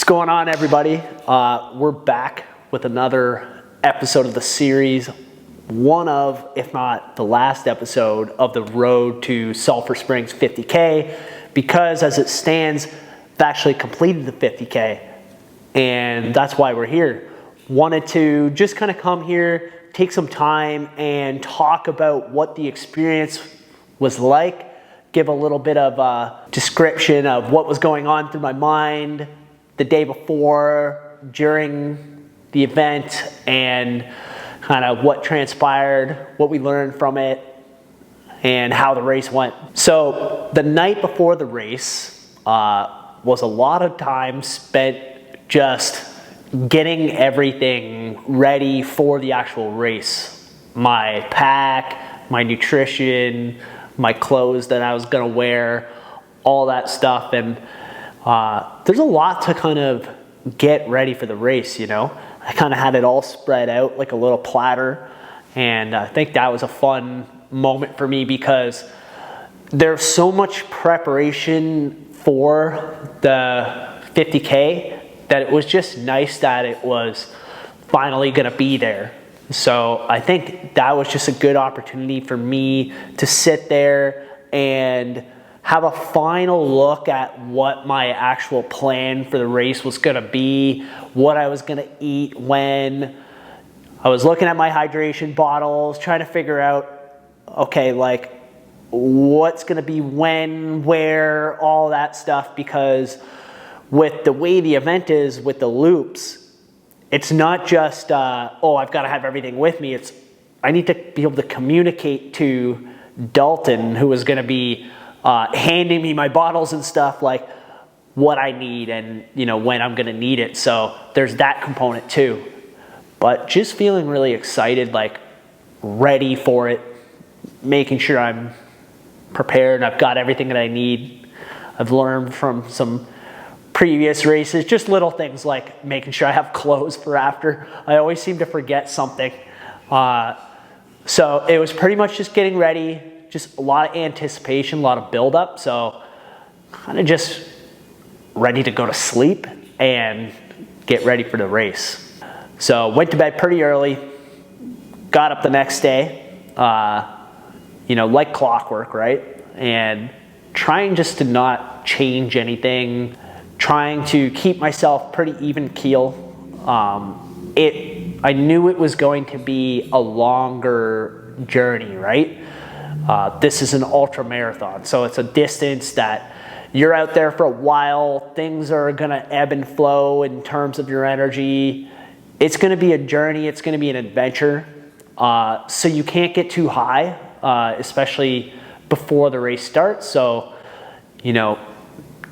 going on, everybody? We're back with another episode of the series, one of, if not the last episode of the road to Sulphur Springs 50K, because as it stands, I've actually completed the 50K, and that's why we're here. Wanted to just kind of come here, take some time and talk about what the experience was like, give a little bit of a description of what was going on through my mind the day before, during the event, and kind of what transpired, what we learned from it, and how the race went. So the night before the race was a lot of time spent just getting everything ready for the actual race. My pack, my nutrition, my clothes that I was gonna wear, all that stuff. And there's a lot to kind of get ready for the race, you know? I kind of had it all spread out like a little platter. And I think that was a fun moment for me because there's so much preparation for the 50K that it was just nice that it was finally gonna be there. So I think that was just a good opportunity for me to sit there and have a final look at what my actual plan for the race was gonna be, what I was gonna eat when. I was looking at my hydration bottles, trying to figure out, okay, like what's gonna be when, where, all that stuff, because with the way the event is with the loops, it's not just, oh, I've got to have everything with me. It's, I need to be able to communicate to Dalton, who is going to be handing me my bottles and stuff, like what I need and, you know, when I'm going to need it. So there's that component too. But just feeling really excited, like ready for it, making sure I'm prepared. I've got everything that I need. I've learned from some previous races, just little things like making sure I have clothes for after. I always seem to forget something. So it was pretty much just getting ready, just a lot of anticipation, a lot of buildup. So kind of just ready to go to sleep and get ready for the race. So went to bed pretty early, got up the next day, you know, like clockwork, right? And trying just to not change anything, trying to keep myself pretty even keel. I knew it was going to be a longer journey, right? This is an ultra marathon, so it's a distance that you're out there for a while. Things are gonna ebb and flow in terms of your energy. It's gonna be a journey, it's gonna be an adventure. So you can't get too high, especially before the race starts. So, you know,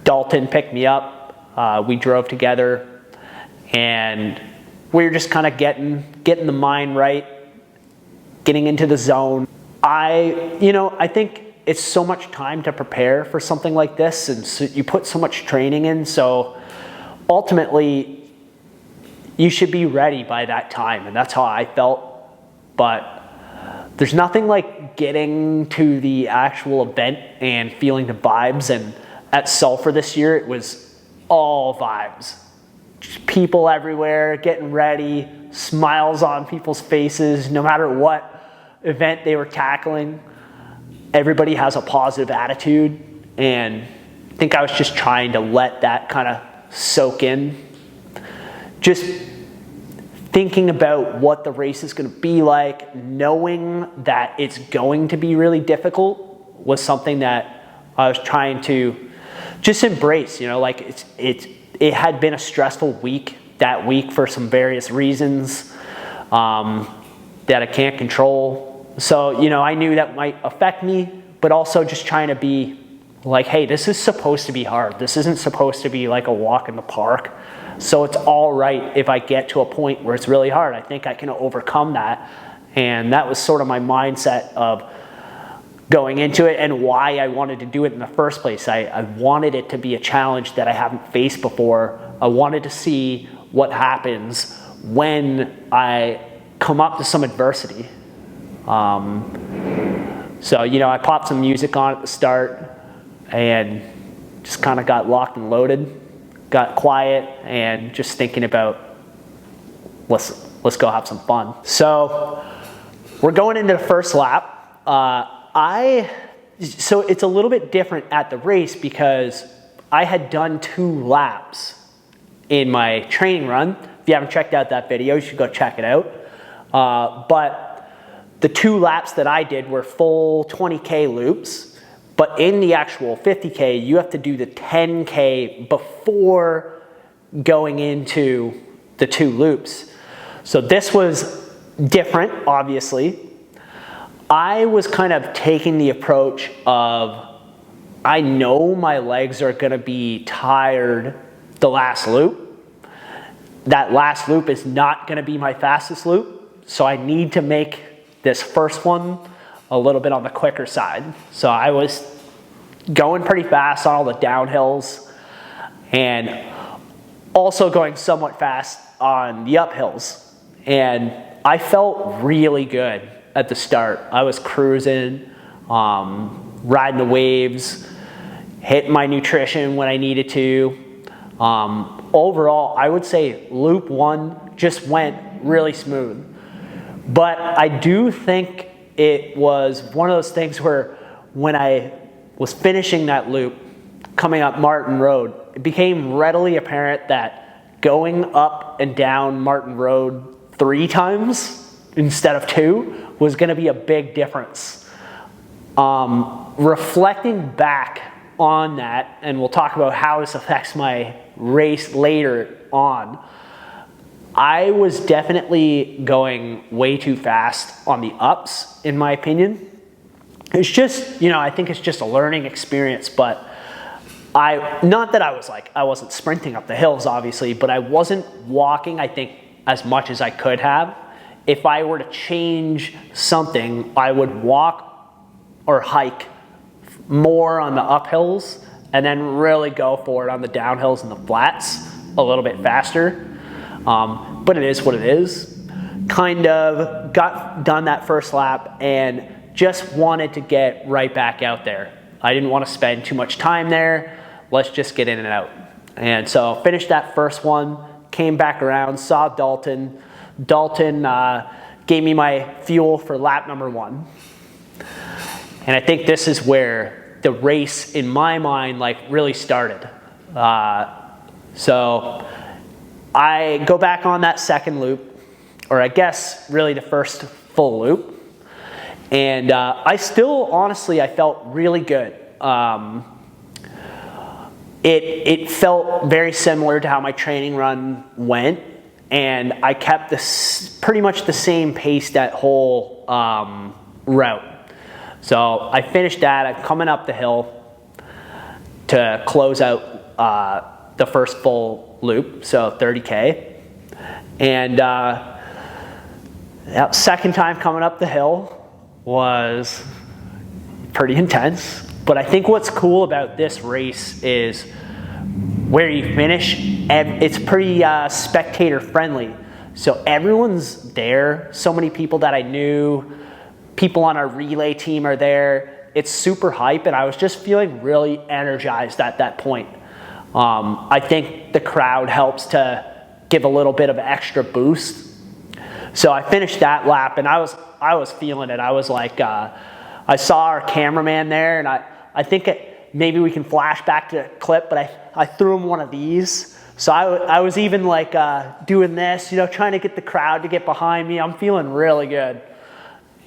Dalton picked me up, we drove together, and we were just kind of getting the mind right, getting into the zone. I think it's so much time to prepare for something like this, and so you put so much training in, so ultimately you should be ready by that time, and that's how I felt. But there's nothing like getting to the actual event and feeling the vibes. And at Sulphur this year, it was all vibes. Just people everywhere, getting ready, smiles on people's faces, no matter what event they were tackling. Everybody has a positive attitude, and I think I was just trying to let that kind of soak in. Just thinking about what the race is going to be like, knowing that it's going to be really difficult was something that I was trying to just embrace. You know, like it had been a stressful week that week for some various reasons that I can't control. So, you know, I knew that might affect me, but also just trying to be like, hey, this is supposed to be hard. This isn't supposed to be like a walk in the park. So it's all right if I get to a point where it's really hard. I think I can overcome that. And that was sort of my mindset of going into it and why I wanted to do it in the first place. I wanted it to be a challenge that I haven't faced before. I wanted to see what happens when I come up to some adversity. So, you know, I popped some music on at the start and just kind of got locked and loaded. got quiet and just thinking about, let's go have some fun. So we're going into the first lap. So it's a little bit different at the race because I had done 2 laps in my training run. If you haven't checked out that video, you should go check it out. But the 2 laps that I did were full 20K loops. But in the actual 50K, you have to do the 10K before going into the 2 loops. So this was different, obviously. I was kind of taking the approach of, I know my legs are gonna be tired the last loop. That last loop is not gonna be my fastest loop, so I need to make this first one a little bit on the quicker side. So I was going pretty fast on all the downhills and also going somewhat fast on the uphills. And I felt really good at the start. I was cruising, riding the waves, hitting my nutrition when I needed to. Overall, I would say loop 1 just went really smooth. But I do think it was one of those things where when I was finishing that loop, coming up Martin Road, it became readily apparent that going up and down Martin Road 3 times instead of 2 was gonna be a big difference. Reflecting back on that, and we'll talk about how this affects my race later on, I was definitely going way too fast on the ups, in my opinion. It's just, I think it's just a learning experience, but not that I wasn't sprinting up the hills, obviously, but I wasn't walking, I think, as much as I could have. If I were to change something, I would walk or hike more on the uphills and then really go for it on the downhills and the flats a little bit faster. But it is what it is. Kind of got done that first lap and just wanted to get right back out there. I didn't want to spend too much time there. Let's just get in and out. And so finished that first one, came back around, saw Dalton. Dalton gave me my fuel for lap number 1. And I think this is where the race, in my mind, really started. So I go back on that second loop, or I guess really the first full loop. And I still, honestly, I felt really good. It felt very similar to how my training run went. And I kept pretty much the same pace that whole route. So I finished that. I'm coming up the hill to close out the first full loop, so 30K. And that second time coming up the hill was pretty intense. But I think what's cool about this race is where you finish, it's pretty spectator friendly. So everyone's there. So many people that I knew, people on our relay team are there. It's super hype, and I was just feeling really energized at that point. I think the crowd helps to give a little bit of extra boost. So I finished that lap, and I was feeling it. I was like, I saw our cameraman there, and I think maybe we can flash back to the clip, but I threw him one of these. So I was even doing this, trying to get the crowd to get behind me. I'm feeling really good.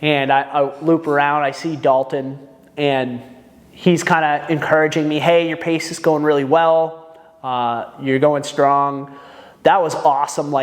And I loop around, I see Dalton, and he's kind of encouraging me, hey, your pace is going really well. You're going strong. That was awesome.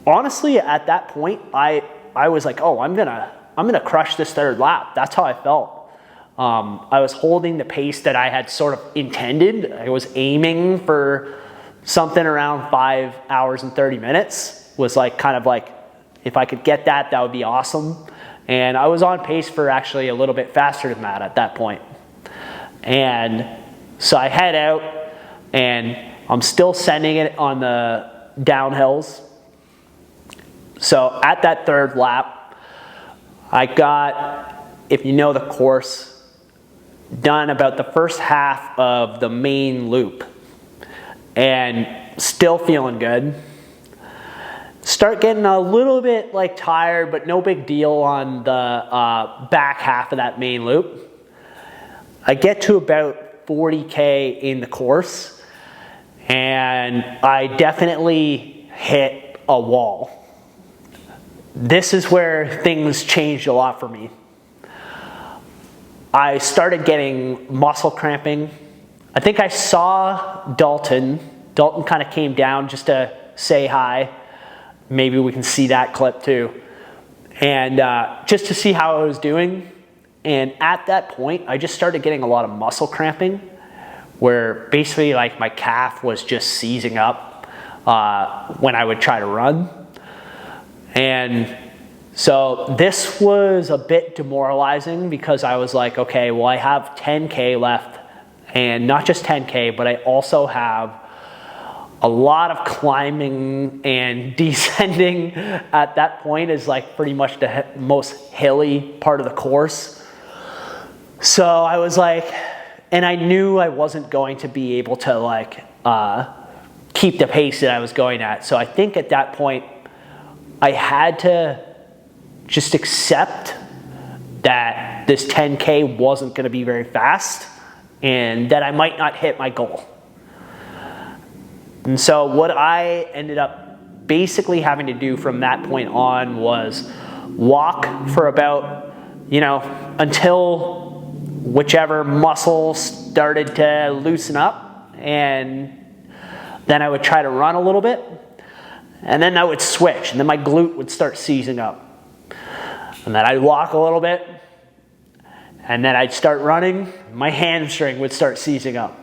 Honestly, at that point, I was like, oh, I'm gonna crush this third lap. That's how I felt. I was holding the pace that I had sort of intended. I was aiming for something around 5 hours and 30 minutes. Was if I could get that, that would be awesome. And I was on pace for actually a little bit faster than that at that point. And so I head out, and I'm still sending it on the downhills. So at that third lap, I got, if you know the course, done about the first half of the main loop. and still feeling good. Start getting a little bit like tired, but no big deal on the back half of that main loop. I get to about 40K in the course, and I definitely hit a wall. This is where things changed a lot for me. I started getting muscle cramping. I think I saw Dalton. Dalton kind of came down just to say hi. Maybe we can see that clip too. And just to see how I was doing. And at that point, I just started getting a lot of muscle cramping, where basically like my calf was just seizing up when I would try to run. And so this was a bit demoralizing, because I was like, okay, well, I have 10K left, and not just 10K, but I also have a lot of climbing and descending. At that point is like pretty much the most hilly part of the course. So I was like, and I knew I wasn't going to be able to like keep the pace that I was going at. So I think at that point I had to just accept that this 10K wasn't going to be very fast, and that I might not hit my goal. And so what I ended up basically having to do from that point on was walk for about, until whichever muscle started to loosen up, and then I would try to run a little bit, and then I would switch, and then my glute would start seizing up. And then I'd walk a little bit, and then I'd start running, my hamstring would start seizing up,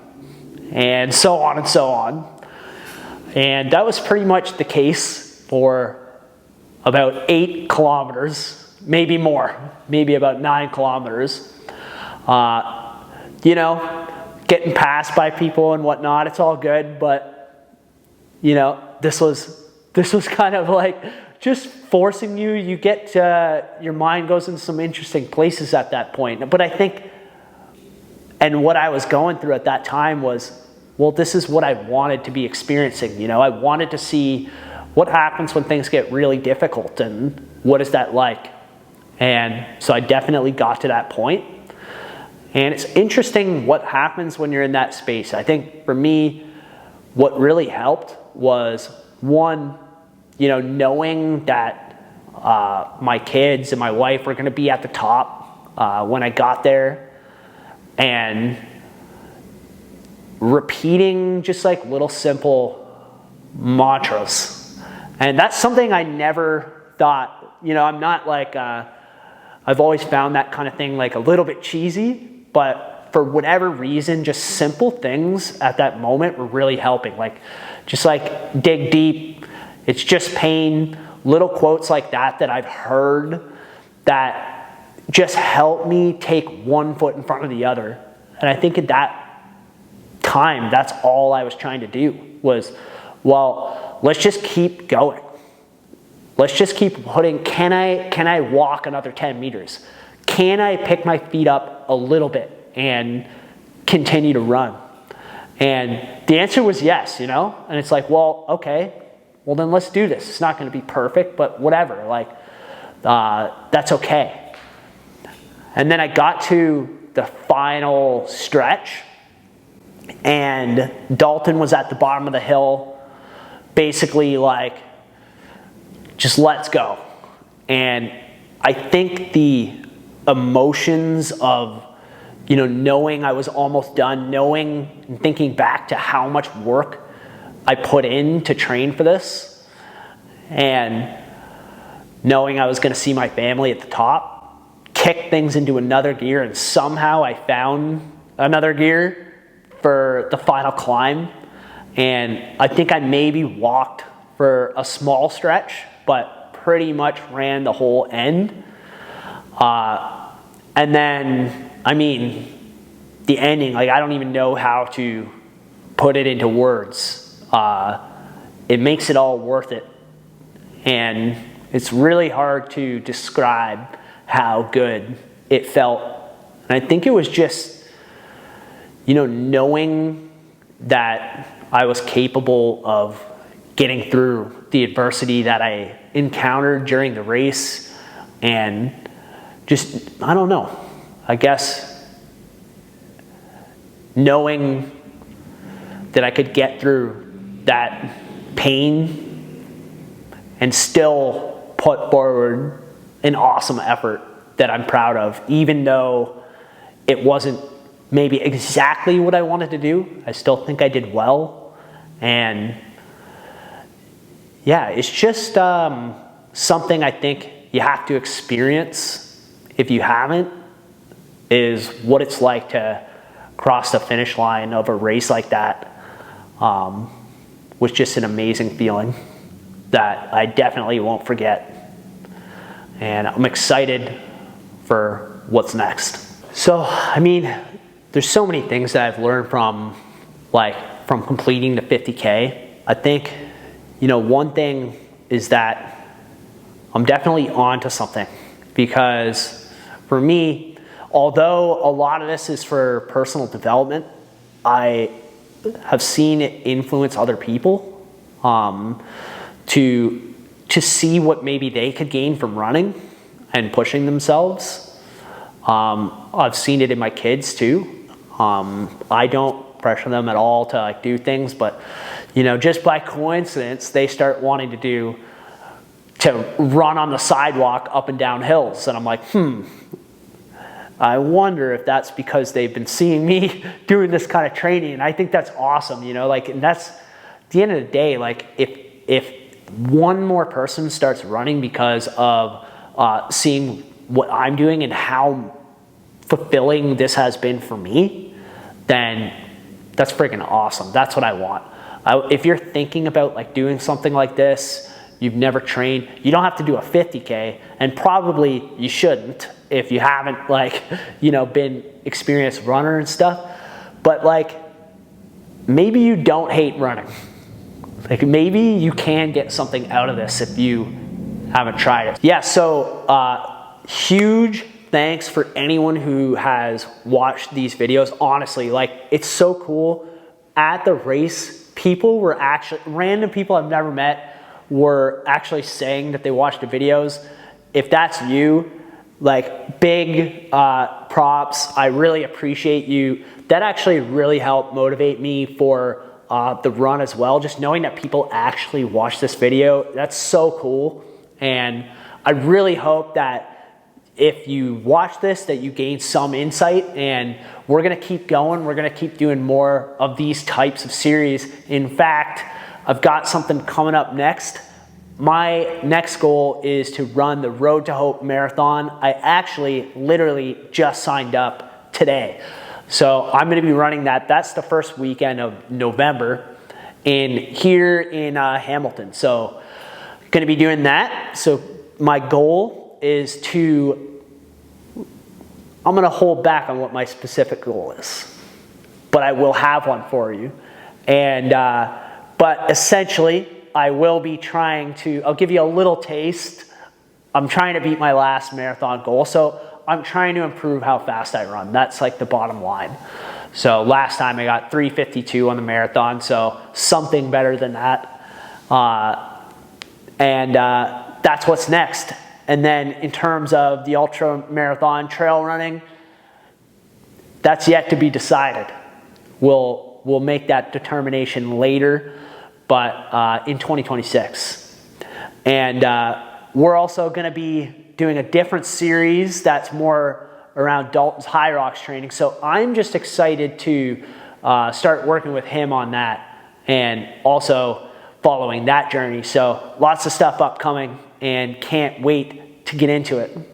and so on and so on. And that was pretty much the case for about 8 kilometers, maybe more, maybe about 9 kilometers. Getting passed by people and whatnot, it's all good, but this was kind of like just forcing you. You get your mind goes into some interesting places at that point. But I think, and what I was going through at that time was, well, this is what I wanted to be experiencing. I wanted to see what happens when things get really difficult, and what is that like. And so I definitely got to that point. And it's interesting what happens when you're in that space. I think for me, what really helped was, one, knowing that my kids and my wife were going to be at the top when I got there, and repeating just like little simple mantras. And that's something I never thought, I'm not like, I've always found that kind of thing like a little bit cheesy, but for whatever reason, just simple things at that moment were really helping. Like, just like dig deep, it's just pain, little quotes like that I've heard that just help me take one foot in front of the other. And I think at that time, that's all I was trying to do was, well, let's just keep going. Let's just keep putting, can I walk another 10 meters? Can I pick my feet up a little bit and continue to run? And the answer was yes, And it's like, well, okay, well then let's do this. It's not going to be perfect, but whatever, like, that's okay. And then I got to the final stretch, and Dalton was at the bottom of the hill, basically like, just let's go. And I think the emotions of, knowing I was almost done, knowing and thinking back to how much work I put in to train for this, and knowing I was going to see my family at the top, kick things into another gear, and somehow I found another gear for the final climb. And I think I maybe walked for a small stretch, but pretty much ran the whole end. And then, the ending, like, I don't even know how to put it into words. It makes it all worth it. And it's really hard to describe how good it felt. And I think it was just, knowing that I was capable of getting through the adversity that I encountered during the race, and just, I don't know, I guess knowing that I could get through that pain and still put forward an awesome effort that I'm proud of, even though it wasn't maybe exactly what I wanted to do. I still think I did well. And yeah, it's just something I think you have to experience if you haven't, is what it's like to cross the finish line of a race like that. Was just an amazing feeling that I definitely won't forget. And I'm excited for what's next. So, I mean, there's so many things that I've learned from completing the 50K. I think, one thing is that I'm definitely onto something, because for me, although a lot of this is for personal development, I have seen it influence other people to see what maybe they could gain from running and pushing themselves. I've seen it in my kids too. I don't pressure them at all to do things, but just by coincidence, they start wanting to run on the sidewalk up and down hills, and I'm like, I wonder if that's because they've been seeing me doing this kind of training. And I think that's awesome, and that's, at the end of the day, if one more person starts running because of seeing what I'm doing and how fulfilling this has been for me, then that's freaking awesome. That's what I want. If you're thinking about doing something like this, you've never trained, you don't have to do a 50K, and probably you shouldn't if you haven't been experienced runner and stuff. But maybe you don't hate running. Maybe you can get something out of this if you haven't tried it. Yeah, so huge thanks for anyone who has watched these videos. Honestly, it's so cool. At the race, random people I've never met were actually saying that they watched the videos. If that's you, big props. I really appreciate you. That actually really helped motivate me for the run as well. Just knowing that people actually watch this video, that's so cool. And I really hope that if you watch this, that you gain some insight, and we're gonna keep going. We're gonna keep doing more of these types of series. In fact, I've got something coming up next. My next goal is to run the Road to Hope Marathon. I actually literally just signed up today. So I'm gonna be running that. That's the first weekend of November here in Hamilton. So gonna be doing that. So my goal is I'm gonna hold back on what my specific goal is, but I will have one for you. And, but essentially, I will be I'll give you a little taste. I'm trying to beat my last marathon goal. So I'm trying to improve how fast I run. That's the bottom line. So last time I got 3:52 on the marathon. So something better than that. That's what's next. And then in terms of the ultra marathon trail running, that's yet to be decided. We'll make that determination later, but in 2026. And we're also going to be doing a different series that's more around Dalton's High Rocks training. So I'm just excited to start working with him on that and also following that journey. So lots of stuff upcoming, and can't wait to get into it.